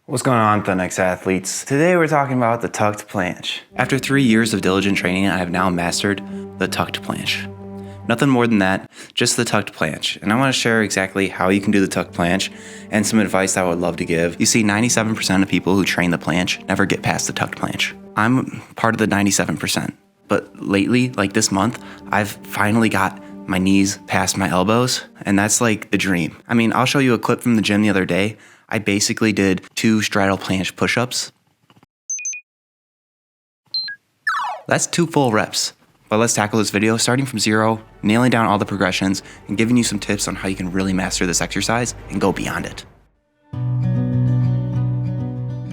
What's going on, Thenx athletes? Today we're talking about the tucked planche. After 3 years of diligent training, I have now mastered the tucked planche. Nothing more than that, just the tucked planche. And I want to share exactly how you can do the tucked planche and some advice that I would love to give. You see, 97% of people who train the planche never get past the tucked planche. I'm part of the 97%. But lately, like this month, I've finally got my knees past my elbows, and that's like the dream. I mean, I'll show you a clip from the gym the other day. I basically did 2 straddle planche push-ups. That's 2 full reps. But let's tackle this video starting from 0, nailing down all the progressions, and giving you some tips on how you can really master this exercise and go beyond it.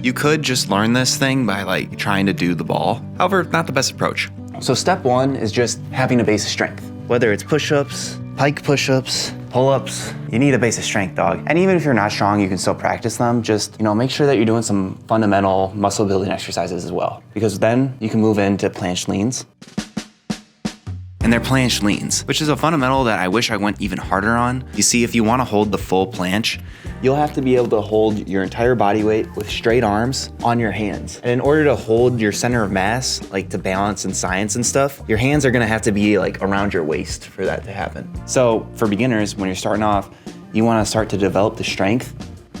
You could just learn this thing by trying to do the ball. However, not the best approach. So step 1 is just having a base of strength. Whether it's push-ups, pike push-ups, pull-ups, you need a base of strength, dog. And even if you're not strong, you can still practice them. Just, make sure that you're doing some fundamental muscle building exercises as well, because then you can move into planche leans. And they're planche leans, which is a fundamental that I wish I went even harder on. You see, if you want to hold the full planche, you'll have to be able to hold your entire body weight with straight arms on your hands. And in order to hold your center of mass, to balance in science and stuff, your hands are gonna have to be around your waist for that to happen. So for beginners, when you're starting off, you wanna start to develop the strength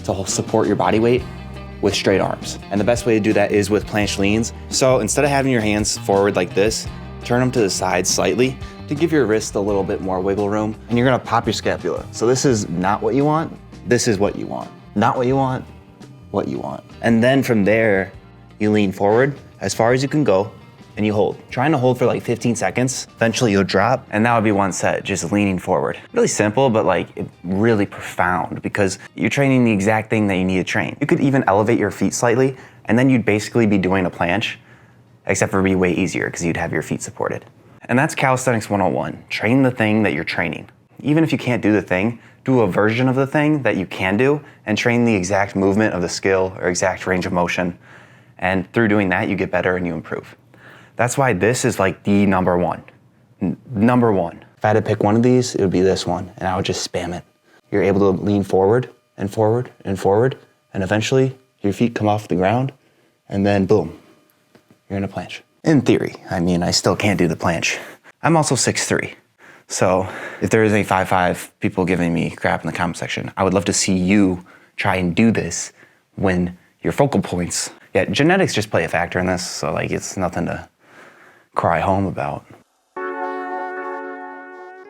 to support your body weight with straight arms. And the best way to do that is with planche leans. So instead of having your hands forward like this, turn them to the side slightly to give your wrist a little bit more wiggle room. And you're gonna pop your scapula. So this is not what you want, this is what you want. Not what you want, what you want. And then from there, you lean forward as far as you can go and you hold. Trying to hold for 15 seconds, eventually you'll drop, and that would be one set, just leaning forward. Really simple, but really profound, because you're training the exact thing that you need to train. You could even elevate your feet slightly, and then you'd basically be doing a planche, except for it'd be way easier because you'd have your feet supported. And that's calisthenics 101. Train the thing that you're training. Even if you can't do the thing, do a version of the thing that you can do and train the exact movement of the skill or exact range of motion. And through doing that, you get better and you improve. That's why this is the number one. Number one. If I had to pick one of these, it would be this one, and I would just spam it. You're able to lean forward and forward and forward, and eventually your feet come off the ground, and then boom, you're in a planche. In theory, I still can't do the planche. I'm also 6'3", so if there is any 5'5" people giving me crap in the comment section, I would love to see you try and do this when your focal points. Yeah, genetics just play a factor in this, so it's nothing to cry home about.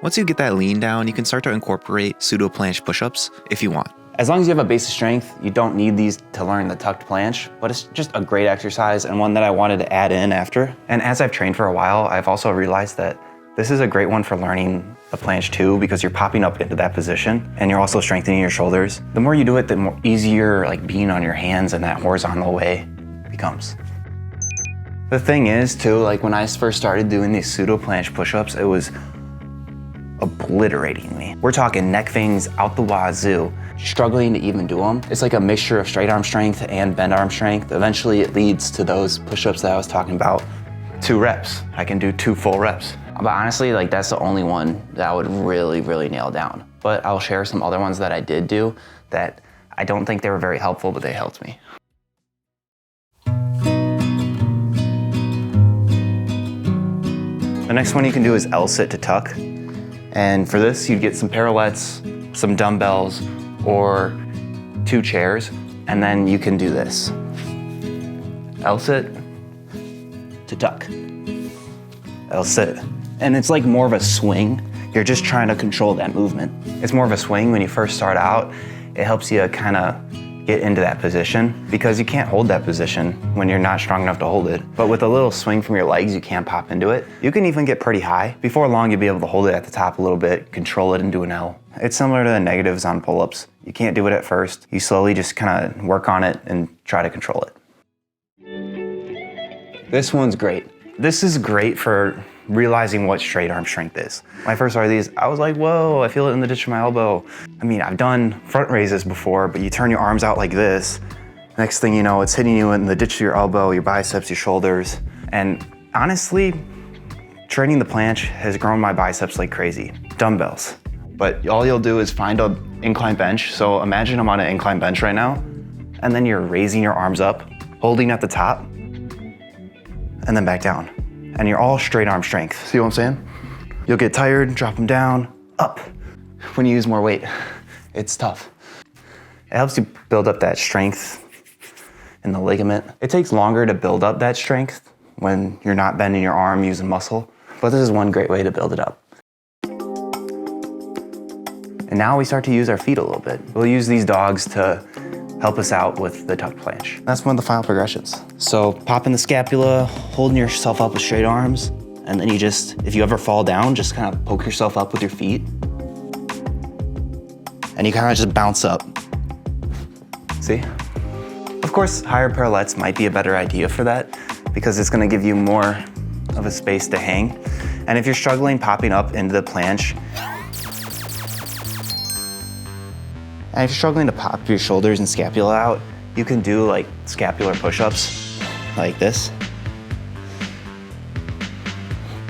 Once you get that lean down, you can start to incorporate pseudo planche push-ups if you want. As long as you have a base of strength, you don't need these to learn the tucked planche, but it's just a great exercise and one that I wanted to add in after. And as I've trained for a while, I've also realized that this is a great one for learning the planche too, because you're popping up into that position and you're also strengthening your shoulders. The more you do it, the more easier being on your hands in that horizontal way becomes. The thing is too, when I first started doing these pseudo planche push-ups, it was obliterating me. We're talking neck things out the wazoo, struggling to even do them. It's a mixture of straight arm strength and bend arm strength. Eventually it leads to those push-ups that I was talking about. 2 reps, I can do 2 full reps. But honestly, that's the only one that I would really, really nail down. But I'll share some other ones that I did do that I don't think they were very helpful, but they helped me. The next one you can do is L-sit to tuck. And for this, you'd get some parallettes, some dumbbells, or 2 chairs, and then you can do this. L-sit to tuck. L-sit. And it's more of a swing. You're just trying to control that movement. It's more of a swing when you first start out. It helps you kind of get into that position, because you can't hold that position when you're not strong enough to hold it. But with a little swing from your legs, you can pop into it. You can even get pretty high. Before long, you'll be able to hold it at the top a little bit, control it, and do an L. It's similar to the negatives on pull-ups. You can't do it at first. You slowly just kind of work on it and try to control it. This one's great. This is great for realizing what straight arm strength is. When I first started these, I was like, whoa, I feel it in the ditch of my elbow. I've done front raises before, but you turn your arms out like this. Next thing you know, it's hitting you in the ditch of your elbow, your biceps, your shoulders. And honestly, training the planche has grown my biceps like crazy. Dumbbells. But all you'll do is find an incline bench. So imagine I'm on an incline bench right now, and then you're raising your arms up, holding at the top, and then back down. And you're all straight arm strength. See what I'm saying? You'll get tired, drop them down, up. When you use more weight, it's tough. It helps you build up that strength in the ligament. It takes longer to build up that strength when you're not bending your arm using muscle, but this is one great way to build it up. And now we start to use our feet a little bit. We'll use these dogs to help us out with the tuck planche. That's one of the final progressions. So popping the scapula, holding yourself up with straight arms, and then you just, if you ever fall down, just kind of poke yourself up with your feet. And you kind of just bounce up. See? Of course, higher parallettes might be a better idea for that because it's gonna give you more of a space to hang. And if you're struggling popping up into the planche, and if you're struggling to pop your shoulders and scapula out, you can do like scapular push-ups like this.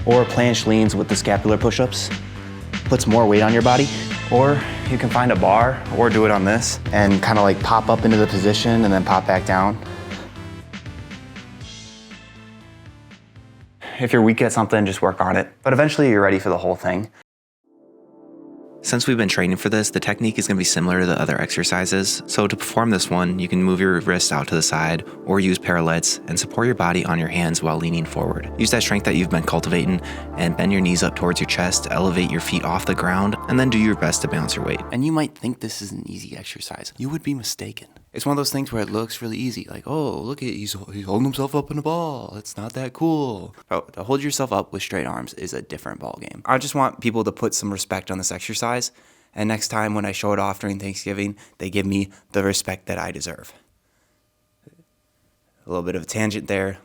Or planche leans with the scapular push-ups. Puts more weight on your body. Or you can find a bar or do it on this and kind of like pop up into the position and then pop back down. If you're weak at something, just work on it. But eventually you're ready for the whole thing. Since we've been training for this, the technique is going to be similar to the other exercises. So to perform this one, you can move your wrists out to the side or use parallettes and support your body on your hands while leaning forward. Use that strength that you've been cultivating and bend your knees up towards your chest, elevate your feet off the ground, and then do your best to balance your weight. And you might think this is an easy exercise. You would be mistaken. It's one of those things where it looks really easy. Like, oh, look at he's holding himself up in a ball. It's not that cool. Oh, to hold yourself up with straight arms is a different ball game. I just want people to put some respect on this exercise. And next time when I show it off during Thanksgiving, they give me the respect that I deserve. A little bit of a tangent there.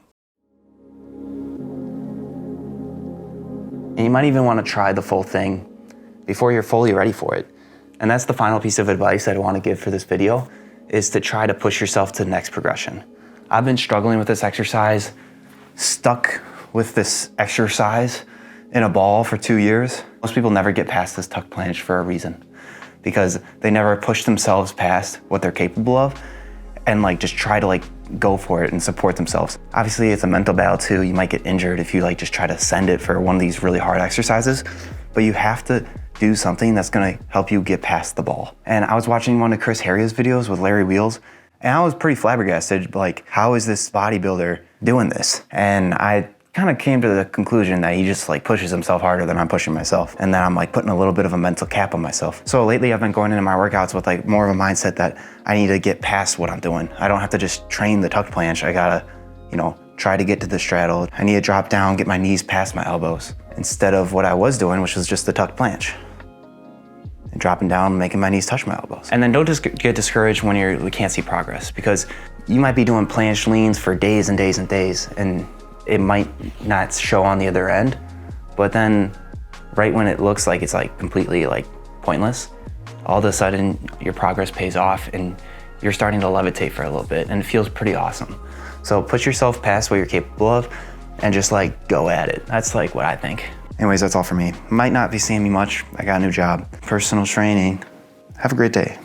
And you might even want to try the full thing before you're fully ready for it. And that's the final piece of advice that I want to give for this video, is to try to push yourself to the next progression. I've been struggling with this exercise, stuck with this exercise in a ball for 2 years. Most people never get past this tuck planche for a reason, because they never push themselves past what they're capable of and like just try to like go for it and support themselves. Obviously it's a mental battle too. You might get injured if you like just try to send it for one of these really hard exercises, but you have to do something that's gonna help you get past the ball. And I was watching one of Chris Harria's videos with Larry Wheels, and I was pretty flabbergasted, like, how is this bodybuilder doing this? And I kind of came to the conclusion that he just like pushes himself harder than I'm pushing myself. And then I'm like putting a little bit of a mental cap on myself. So lately I've been going into my workouts with like more of a mindset that I need to get past what I'm doing. I don't have to just train the tuck planche. I gotta, try to get to the straddle. I need to drop down, get my knees past my elbows, instead of what I was doing, which was just the tuck planche. And dropping down, making my knees touch my elbows. And then don't just get discouraged when you can't see progress, because you might be doing planche leans for days and days and days, and it might not show on the other end, but then right when it looks like it's like completely like pointless, all of a sudden your progress pays off and you're starting to levitate for a little bit, and it feels pretty awesome. So push yourself past what you're capable of and just like go at it. That's like what I think. Anyways, that's all for me. Might not be seeing me much. I got a new job, personal training. Have a great day.